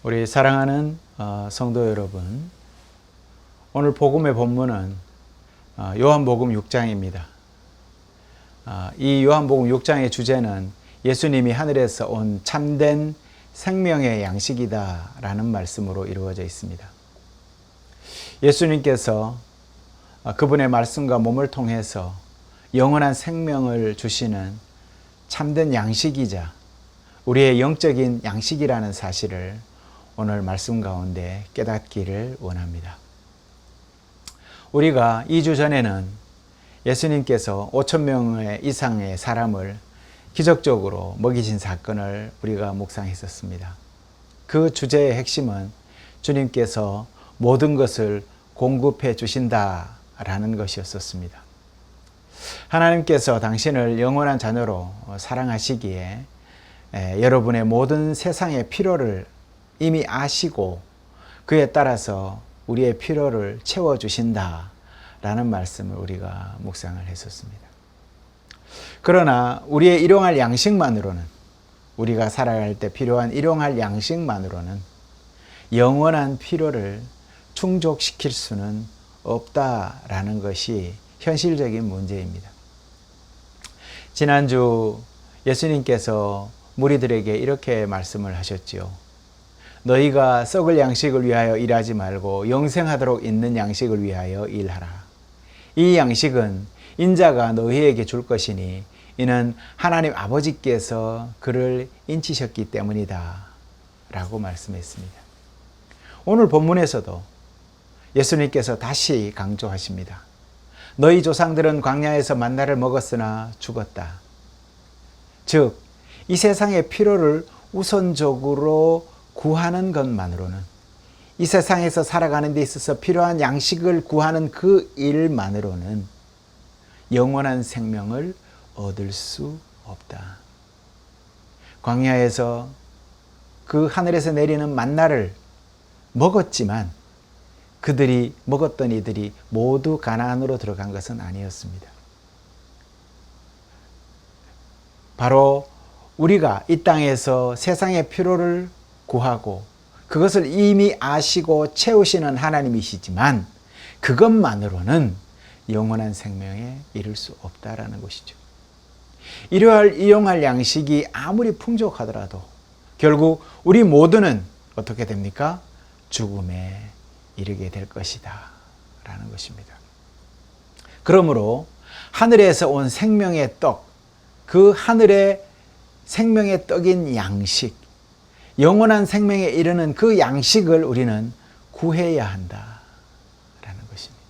우리 사랑하는 성도 여러분, 오늘 복음의 본문은 요한복음 6장입니다. 이 요한복음 6장의 주제는 예수님이 하늘에서 온 참된 생명의 양식이다 라는 말씀으로 이루어져 있습니다. 예수님께서 그분의 말씀과 몸을 통해서 영원한 생명을 주시는 참된 양식이자 우리의 영적인 양식이라는 사실을 오늘 말씀 가운데 깨닫기를 원합니다. 우리가 2주 전에는 예수님께서 5,000명 이상의 사람을 기적적으로 먹이신 사건을 우리가 묵상했었습니다. 그 주제의 핵심은 주님께서 모든 것을 공급해 주신다라는 것이었습니다. 하나님께서 당신을 영원한 자녀로 사랑하시기에 여러분의 모든 세상의 필요를 이미 아시고 그에 따라서 우리의 필요를 채워주신다라는 말씀을 우리가 묵상을 했었습니다. 그러나 우리의 일용할 양식만으로는, 우리가 살아갈 때 필요한 일용할 양식만으로는 영원한 필요를 충족시킬 수는 없다라는 것이 현실적인 문제입니다. 지난주 예수님께서 무리들에게 이렇게 말씀을 하셨지요. 너희가 썩을 양식을 위하여 일하지 말고 영생하도록 있는 양식을 위하여 일하라. 이 양식은 인자가 너희에게 줄 것이니 이는 하나님 아버지께서 그를 인치셨기 때문이다 라고 말씀했습니다. 오늘 본문에서도 예수님께서 다시 강조하십니다. 너희 조상들은 광야에서 만나를 먹었으나 죽었다. 즉, 이 세상의 필요를 우선적으로 구하는 것만으로는, 이 세상에서 살아가는 데 있어서 필요한 양식을 구하는 그 일만으로는 영원한 생명을 얻을 수 없다. 광야에서 그 하늘에서 내리는 만나를 먹었지만 그들이 먹었던 이들이 모두 가나안으로 들어간 것은 아니었습니다. 바로 우리가 이 땅에서 세상의 필요를 구하고 그것을 이미 아시고 채우시는 하나님이시지만 그것만으로는 영원한 생명에 이를 수 없다라는 것이죠. 일용할 양식이 아무리 풍족하더라도 결국 우리 모두는 어떻게 됩니까? 죽음에 이르게 될 것이다 라는 것입니다. 그러므로 하늘에서 온 생명의 떡, 그 하늘의 생명의 떡인 양식, 영원한 생명에 이르는 그 양식을 우리는 구해야 한다라는 것입니다.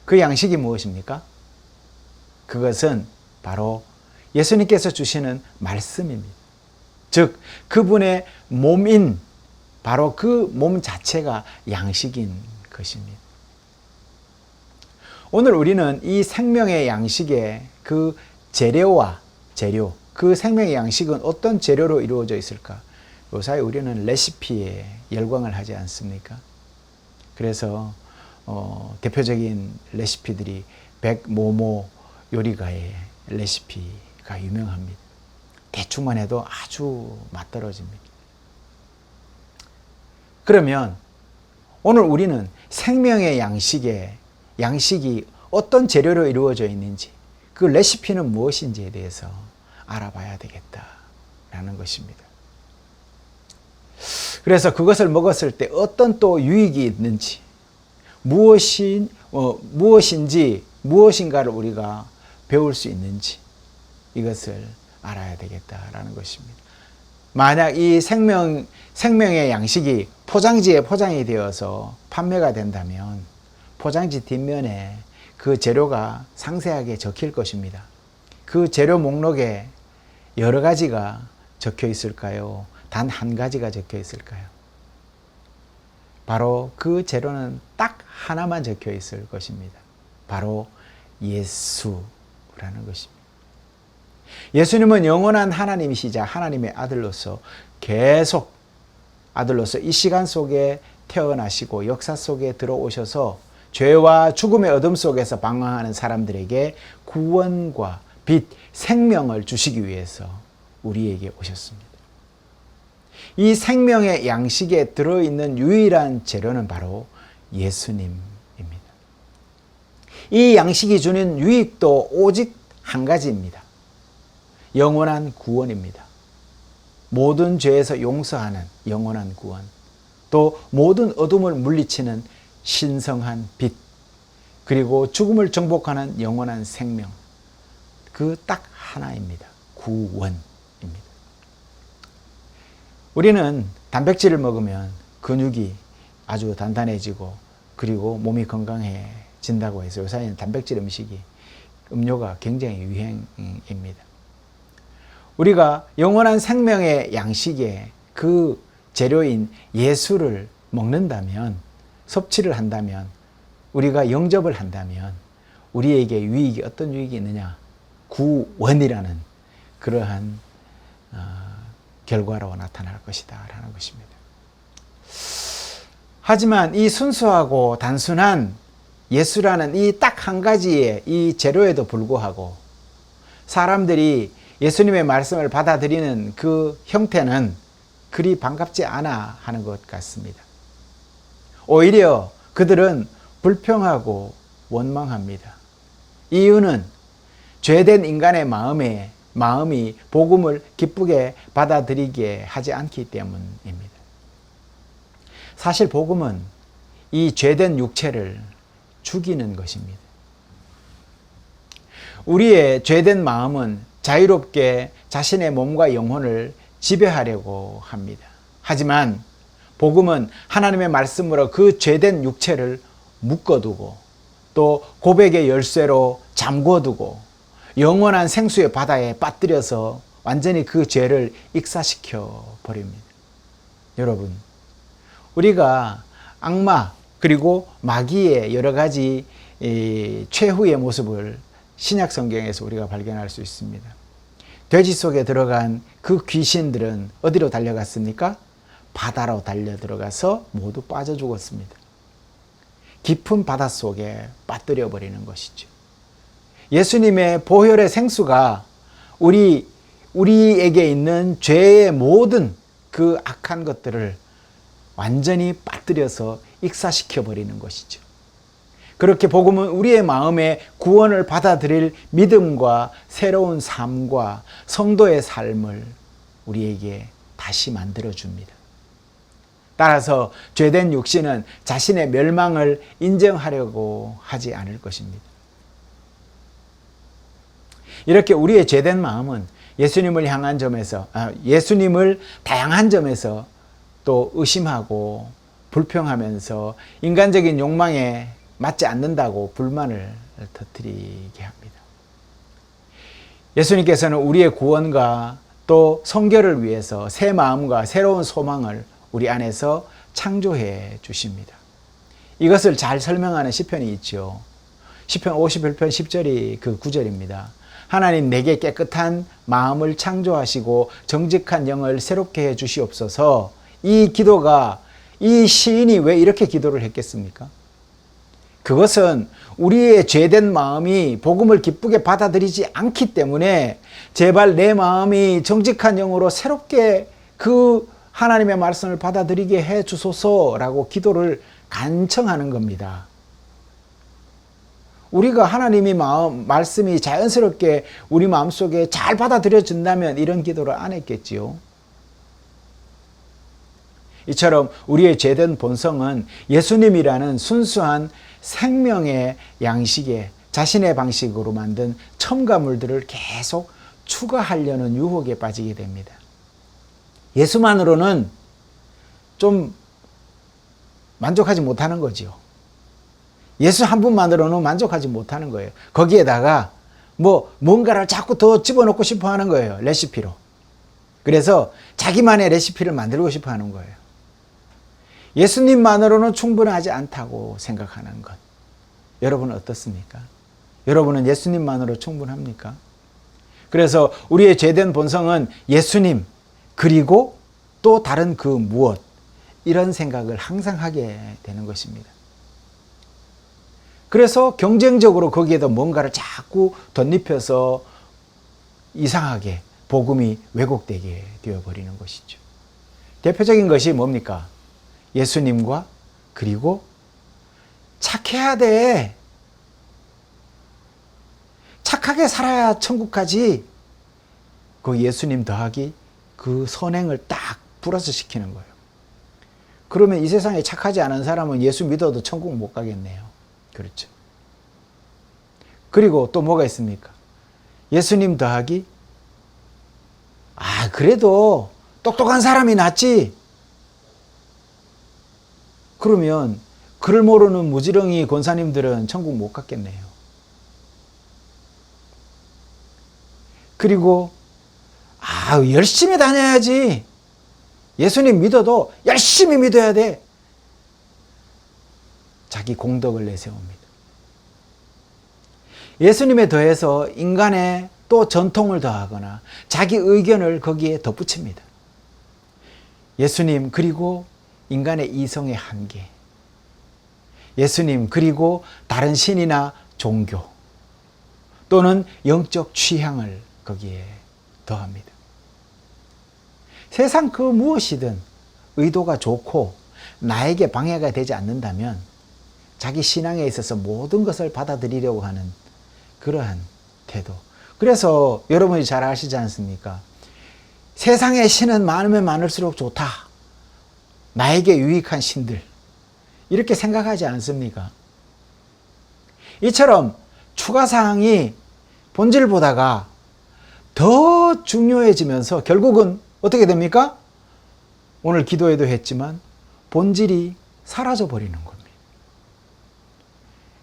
그 양식이 무엇입니까? 그것은 바로 예수님께서 주시는 말씀입니다. 즉, 그분의 몸인 바로 그 몸 자체가 양식인 것입니다. 오늘 우리는 이 생명의 양식의 그 재료, 그 생명의 양식은 어떤 재료로 이루어져 있을까? 요사이 우리는 레시피에 열광을 하지 않습니까? 그래서 대표적인 레시피들이 백모모 요리가의 레시피가 유명합니다. 대충만 해도 아주 맛떨어집니다. 그러면 오늘 우리는 생명의 양식이 어떤 재료로 이루어져 있는지, 그 레시피는 무엇인지에 대해서 알아봐야 되겠다라는 것입니다. 그래서 그것을 먹었을 때 어떤 또 유익이 있는지, 무엇인가를 우리가 배울 수 있는지 이것을 알아야 되겠다라는 것입니다. 만약 이 생명의 양식이 포장지에 포장이 되어서 판매가 된다면 포장지 뒷면에 그 재료가 상세하게 적힐 것입니다. 그 재료 목록에 여러 가지가 적혀 있을까요? 단 한 가지가 적혀 있을까요? 바로 그 재료는 딱 하나만 적혀 있을 것입니다. 바로 예수라는 것입니다. 예수님은 영원한 하나님이시자 하나님의 아들로서 계속 이 시간 속에 태어나시고 역사 속에 들어오셔서 죄와 죽음의 어둠 속에서 방황하는 사람들에게 구원과 빛, 생명을 주시기 위해서 우리에게 오셨습니다. 이 생명의 양식에 들어있는 유일한 재료는 바로 예수님입니다. 이 양식이 주는 유익도 오직 한 가지입니다. 영원한 구원입니다. 모든 죄에서 용서하는 영원한 구원, 또 모든 어둠을 물리치는 신성한 빛, 그리고 죽음을 정복하는 영원한 생명, 그 딱 하나입니다. 구원입니다. 우리는 단백질을 먹으면 근육이 아주 단단해지고 그리고 몸이 건강해진다고 해서 요새는 단백질 음료가 굉장히 유행입니다. 우리가 영원한 생명의 양식에 그 재료인 예수를 먹는다면, 섭취를 한다면, 우리가 영접을 한다면 우리에게 유익이 어떤 유익이 있느냐? 구원이라는 그러한 결과로 나타날 것이다 라는 것입니다. 하지만 이 순수하고 단순한 예수라는 이 딱 한 가지의 이 재료에도 불구하고 사람들이 예수님의 말씀을 받아들이는 그 형태는 그리 반갑지 않아 하는 것 같습니다. 오히려 그들은 불평하고 원망합니다. 이유는 죄된 인간의 마음이 복음을 기쁘게 받아들이게 하지 않기 때문입니다. 사실 복음은 이 죄된 육체를 죽이는 것입니다. 우리의 죄된 마음은 자유롭게 자신의 몸과 영혼을 지배하려고 합니다. 하지만 복음은 하나님의 말씀으로 그 죄된 육체를 묶어두고 또 고백의 열쇠로 잠궈두고 영원한 생수의 바다에 빠뜨려서 완전히 그 죄를 익사시켜 버립니다. 여러분, 우리가 악마 그리고 마귀의 여러 가지 최후의 모습을 신약 성경에서 우리가 발견할 수 있습니다. 돼지 속에 들어간 그 귀신들은 어디로 달려갔습니까? 바다로 달려 들어가서 모두 빠져 죽었습니다. 깊은 바다 속에 빠뜨려 버리는 것이죠. 예수님의 보혈의 생수가 우리에게 있는 죄의 모든 그 악한 것들을 완전히 빠뜨려서 익사시켜 버리는 것이죠. 그렇게 복음은 우리의 마음에 구원을 받아들일 믿음과 새로운 삶과 성도의 삶을 우리에게 다시 만들어줍니다. 따라서 죄된 육신은 자신의 멸망을 인정하려고 하지 않을 것입니다. 이렇게 우리의 죄된 마음은 예수님을 향한 점에서, 예수님을 다양한 점에서 또 의심하고 불평하면서 인간적인 욕망에 맞지 않는다고 불만을 터뜨리게 합니다. 예수님께서는 우리의 구원과 또 성결을 위해서 새 마음과 새로운 소망을 우리 안에서 창조해 주십니다. 이것을 잘 설명하는 시편이 있죠. 시편 51편 10절이 그 구절입니다. 하나님, 내게 깨끗한 마음을 창조하시고 정직한 영을 새롭게 해 주시옵소서. 이 시인이 왜 이렇게 기도를 했겠습니까? 그것은 우리의 죄된 마음이 복음을 기쁘게 받아들이지 않기 때문에 제발 내 마음이 정직한 영으로 새롭게 그 하나님의 말씀을 받아들이게 해 주소서라고 기도를 간청하는 겁니다. 우리가 하나님의 말씀이 자연스럽게 우리 마음속에 잘 받아들여진다면 이런 기도를 안 했겠지요. 이처럼 우리의 죄된 본성은 예수님이라는 순수한 생명의 양식에 자신의 방식으로 만든 첨가물들을 계속 추가하려는 유혹에 빠지게 됩니다. 예수만으로는 좀 만족하지 못하는 거지요. 예수 한 분만으로는 만족하지 못하는 거예요. 거기에다가 뭔가를 자꾸 더 집어넣고 싶어 하는 거예요. 레시피로. 그래서 자기만의 레시피를 만들고 싶어 하는 거예요. 예수님만으로는 충분하지 않다고 생각하는 것. 여러분은 어떻습니까? 여러분은 예수님만으로 충분합니까? 그래서 우리의 죄된 본성은 예수님 그리고 또 다른 그 무엇, 이런 생각을 항상 하게 되는 것입니다. 그래서 경쟁적으로 거기에도 뭔가를 자꾸 덧입혀서 이상하게 복음이 왜곡되게 되어버리는 것이죠. 대표적인 것이 뭡니까? 예수님과 그리고 착해야 돼. 착하게 살아야 천국 가지. 그 예수님 더하기 그 선행을 딱 플러스 시키는 거예요. 그러면 이 세상에 착하지 않은 사람은 예수 믿어도 천국 못 가겠네요. 그렇죠. 그리고 또 뭐가 있습니까? 예수님 더하기 그래도 똑똑한 사람이 낫지. 그러면 글을 모르는 무지렁이 권사님들은 천국 못 갔겠네요. 그리고 열심히 다녀야지. 예수님 믿어도 열심히 믿어야 돼. 자기 공덕을 내세웁니다. 예수님에 더해서 인간의 또 전통을 더하거나 자기 의견을 거기에 덧붙입니다. 예수님 그리고 인간의 이성의 한계, 예수님 그리고 다른 신이나 종교 또는 영적 취향을 거기에 더합니다. 세상 그 무엇이든 의도가 좋고 나에게 방해가 되지 않는다면 자기 신앙에 있어서 모든 것을 받아들이려고 하는 그러한 태도. 그래서 여러분이 잘 아시지 않습니까? 세상의 신은 많으면 많을수록 좋다. 나에게 유익한 신들. 이렇게 생각하지 않습니까? 이처럼 추가사항이 본질보다가 더 중요해지면서 결국은 어떻게 됩니까? 오늘 기도에도 했지만 본질이 사라져 버리는 겁니다.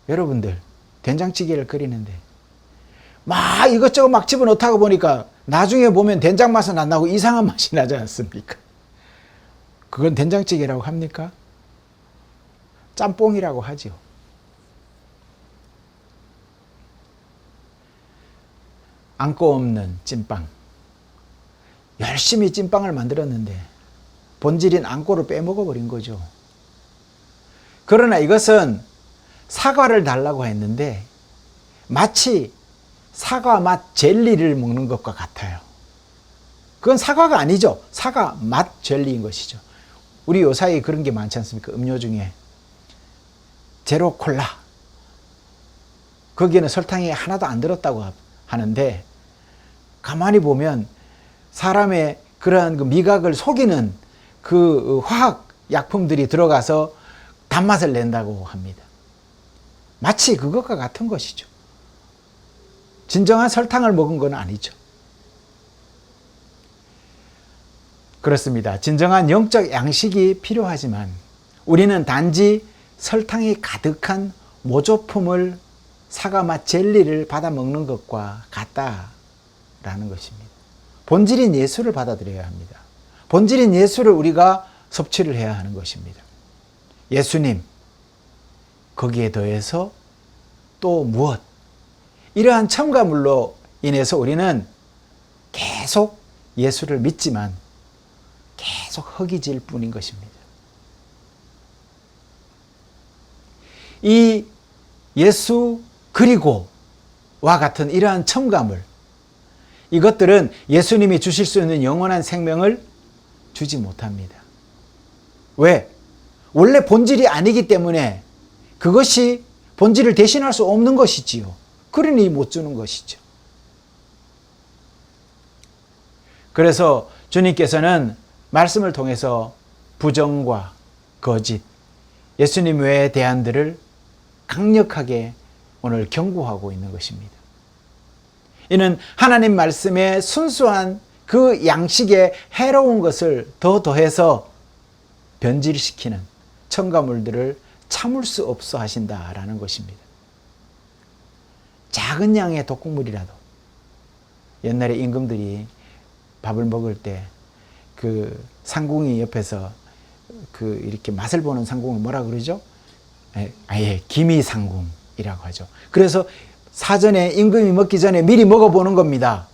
여러분들 된장찌개를 끓이는데 막 이것저것 막 집어넣다가 보니까 나중에 보면 된장 맛은 안 나고 이상한 맛이 나지 않습니까? 그건 된장찌개라고 합니까? 짬뽕이라고 하죠. 안고 없는 찐빵. 열심히 찐빵을 만들었는데 본질인 안고를 빼먹어버린 거죠. 그러나 이것은 사과를 달라고 했는데 마치 사과 맛 젤리를 먹는 것과 같아요. 그건 사과가 아니죠. 사과 맛 젤리인 것이죠. 우리 요사이 그런 게 많지 않습니까? 음료 중에 제로 콜라. 거기에는 설탕이 하나도 안 들었다고 하는데 가만히 보면 사람의 그러한 그 미각을 속이는 그 화학 약품들이 들어가서 단맛을 낸다고 합니다. 마치 그것과 같은 것이죠. 진정한 설탕을 먹은 건 아니죠. 그렇습니다. 진정한 영적 양식이 필요하지만 우리는 단지 설탕이 가득한 모조품을 사과맛 젤리를 받아 먹는 것과 같다라는 것입니다. 본질인 예수를 받아들여야 합니다. 본질인 예수를 우리가 섭취를 해야 하는 것입니다. 예수님, 거기에 더해서 또 무엇? 이러한 첨가물로 인해서 우리는 계속 예수를 믿지만 계속 허기질 뿐인 것입니다. 이 예수 그리고와 같은 이러한 첨가물, 이것들은 예수님이 주실 수 있는 영원한 생명을 주지 못합니다. 왜? 원래 본질이 아니기 때문에 그것이 본질을 대신할 수 없는 것이지요. 그러니 못 주는 것이죠. 그래서 주님께서는 말씀을 통해서 부정과 거짓, 예수님 외의 대안들을 강력하게 오늘 경고하고 있는 것입니다. 이는 하나님 말씀의 순수한 그 양식에 해로운 것을 더 더해서 변질시키는 첨가물들을 참을 수 없어 하신다라는 것입니다. 작은 양의 독국물이라도 옛날에 임금들이 밥을 먹을 때 그 상궁이 옆에서 그 이렇게 맛을 보는 상궁을 뭐라 그러죠? 기미상궁이라고 하죠. 그래서 사전에 임금이 먹기 전에 미리 먹어보는 겁니다.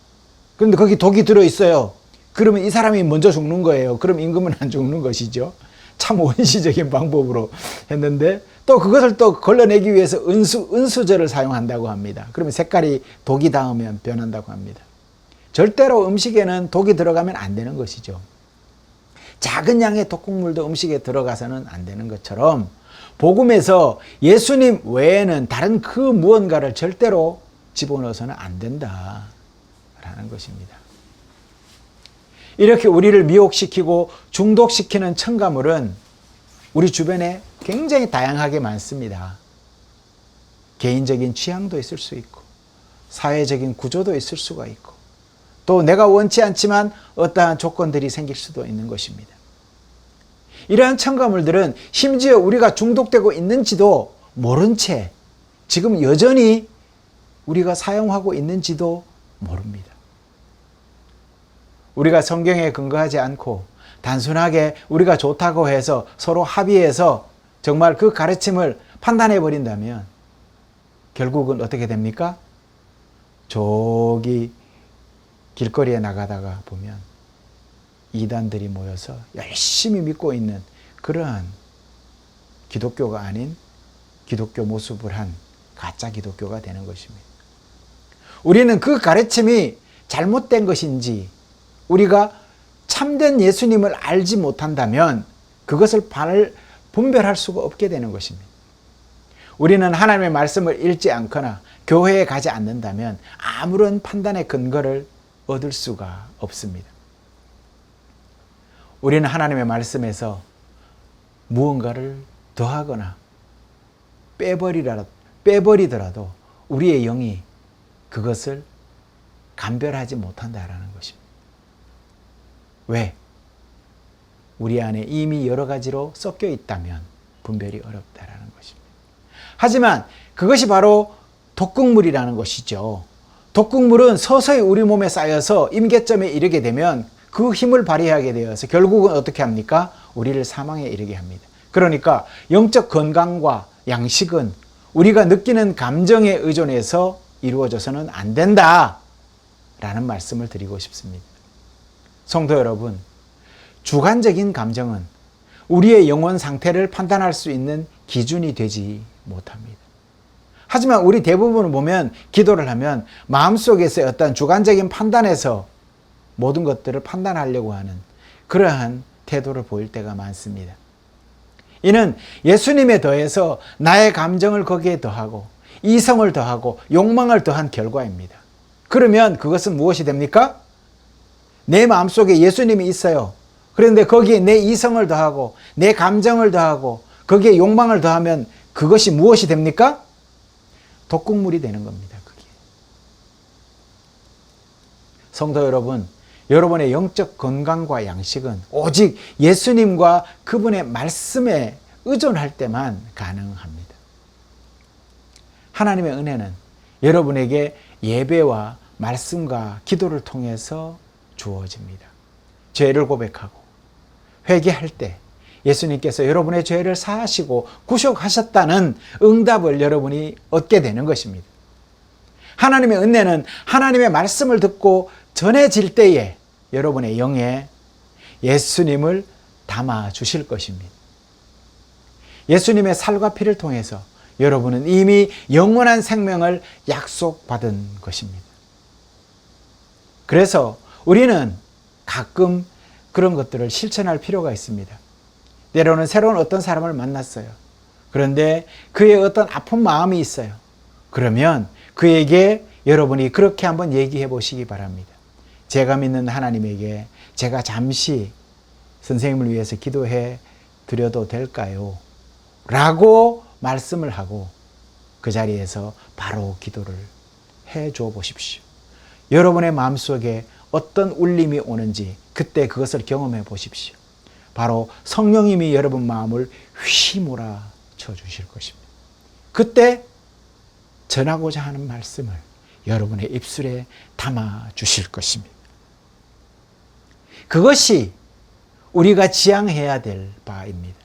그런데 거기 독이 들어있어요. 그러면 이 사람이 먼저 죽는 거예요. 그럼 임금은 안 죽는 것이죠. 참 원시적인 방법으로 했는데 또 그것을 또 걸러내기 위해서 은수저를 사용한다고 합니다. 그러면 색깔이 독이 닿으면 변한다고 합니다. 절대로 음식에는 독이 들어가면 안 되는 것이죠. 작은 양의 독극물도 음식에 들어가서는 안 되는 것처럼 복음에서 예수님 외에는 다른 그 무언가를 절대로 집어넣어서는 안 된다라는 것입니다. 이렇게 우리를 미혹시키고 중독시키는 첨가물은 우리 주변에 굉장히 다양하게 많습니다. 개인적인 취향도 있을 수 있고 사회적인 구조도 있을 수가 있고 또 내가 원치 않지만 어떠한 조건들이 생길 수도 있는 것입니다. 이러한 첨가물들은 심지어 우리가 중독되고 있는지도 모른 채 지금 여전히 우리가 사용하고 있는지도 모릅니다. 우리가 성경에 근거하지 않고 단순하게 우리가 좋다고 해서 서로 합의해서 정말 그 가르침을 판단해 버린다면 결국은 어떻게 됩니까? 저기 길거리에 나가다가 보면 이단들이 모여서 열심히 믿고 있는 그러한 기독교가 아닌 기독교 모습을 한 가짜 기독교가 되는 것입니다. 우리는 그 가르침이 잘못된 것인지 우리가 참된 예수님을 알지 못한다면 그것을 분별할 수가 없게 되는 것입니다. 우리는 하나님의 말씀을 읽지 않거나 교회에 가지 않는다면 아무런 판단의 근거를 얻을 수가 없습니다. 우리는 하나님의 말씀에서 무언가를 더하거나 빼버리더라도 우리의 영이 그것을 감별하지 못한다라는 것입니다. 왜? 우리 안에 이미 여러 가지로 섞여 있다면 분별이 어렵다라는 것입니다. 하지만 그것이 바로 독극물이라는 것이죠. 독극물은 서서히 우리 몸에 쌓여서 임계점에 이르게 되면 그 힘을 발휘하게 되어서 결국은 어떻게 합니까? 우리를 사망에 이르게 합니다. 그러니까 영적 건강과 양식은 우리가 느끼는 감정에 의존해서 이루어져서는 안 된다라는 말씀을 드리고 싶습니다. 성도 여러분, 주관적인 감정은 우리의 영혼 상태를 판단할 수 있는 기준이 되지 못합니다. 하지만 우리 대부분을 보면 기도를 하면 마음속에서의 어떤 주관적인 판단에서 모든 것들을 판단하려고 하는 그러한 태도를 보일 때가 많습니다. 이는 예수님에 더해서 나의 감정을 거기에 더하고 이성을 더하고 욕망을 더한 결과입니다. 그러면 그것은 무엇이 됩니까? 내 마음속에 예수님이 있어요. 그런데 거기에 내 이성을 더하고 내 감정을 더하고 거기에 욕망을 더하면 그것이 무엇이 됩니까? 독극물이 되는 겁니다. 그게. 성도 여러분, 여러분의 영적 건강과 양식은 오직 예수님과 그분의 말씀에 의존할 때만 가능합니다. 하나님의 은혜는 여러분에게 예배와 말씀과 기도를 통해서 주어집니다. 죄를 고백하고 회개할 때 예수님께서 여러분의 죄를 사하시고 구속하셨다는 응답을 여러분이 얻게 되는 것입니다. 하나님의 은혜는 하나님의 말씀을 듣고 전해질 때에 여러분의 영에 예수님을 담아 주실 것입니다. 예수님의 살과 피를 통해서 여러분은 이미 영원한 생명을 약속받은 것입니다. 그래서 우리는 가끔 그런 것들을 실천할 필요가 있습니다. 때로는 새로운 어떤 사람을 만났어요. 그런데 그의 어떤 아픈 마음이 있어요. 그러면 그에게 여러분이 그렇게 한번 얘기해 보시기 바랍니다. 제가 믿는 하나님에게 제가 잠시 선생님을 위해서 기도해 드려도 될까요? 라고 말씀을 하고 그 자리에서 바로 기도를 해 줘 보십시오. 여러분의 마음속에 어떤 울림이 오는지 그때 그것을 경험해 보십시오. 바로 성령님이 여러분 마음을 휘몰아쳐 주실 것입니다. 그때 전하고자 하는 말씀을 여러분의 입술에 담아 주실 것입니다. 그것이 우리가 지향해야 될 바입니다.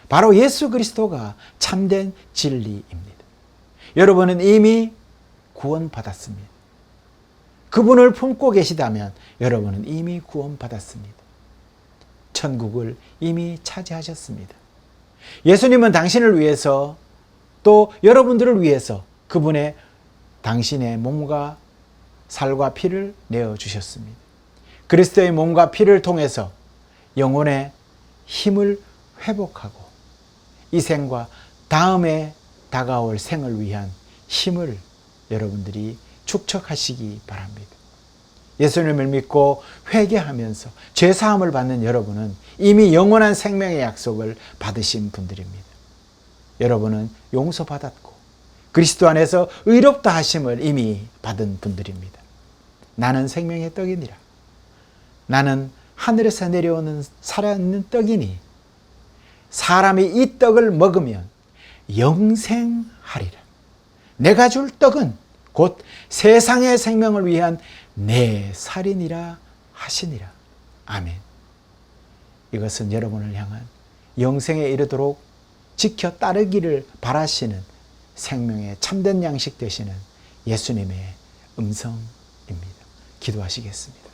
바로 예수 그리스도가 참된 진리입니다. 여러분은 이미 구원받았습니다. 그분을 품고 계시다면 여러분은 이미 구원받았습니다. 천국을 이미 차지하셨습니다. 예수님은 당신을 위해서 또 여러분들을 위해서 그분의 당신의 몸과 살과 피를 내어주셨습니다. 그리스도의 몸과 피를 통해서 영혼의 힘을 회복하고 이 생과 다음에 다가올 생을 위한 힘을 여러분들이 축적하시기 바랍니다. 예수님을 믿고 회개하면서 죄사함을 받는 여러분은 이미 영원한 생명의 약속을 받으신 분들입니다. 여러분은 용서받았고 그리스도 안에서 의롭다 하심을 이미 받은 분들입니다. 나는 생명의 떡이니라. 나는 하늘에서 내려오는 살아있는 떡이니 사람이 이 떡을 먹으면 영생하리라. 내가 줄 떡은 곧 세상의 생명을 위한 내 살이니라 하시니라. 아멘. 이것은 여러분을 향한 영생에 이르도록 지켜 따르기를 바라시는 생명의 참된 양식 되시는 예수님의 음성입니다. 기도하시겠습니다.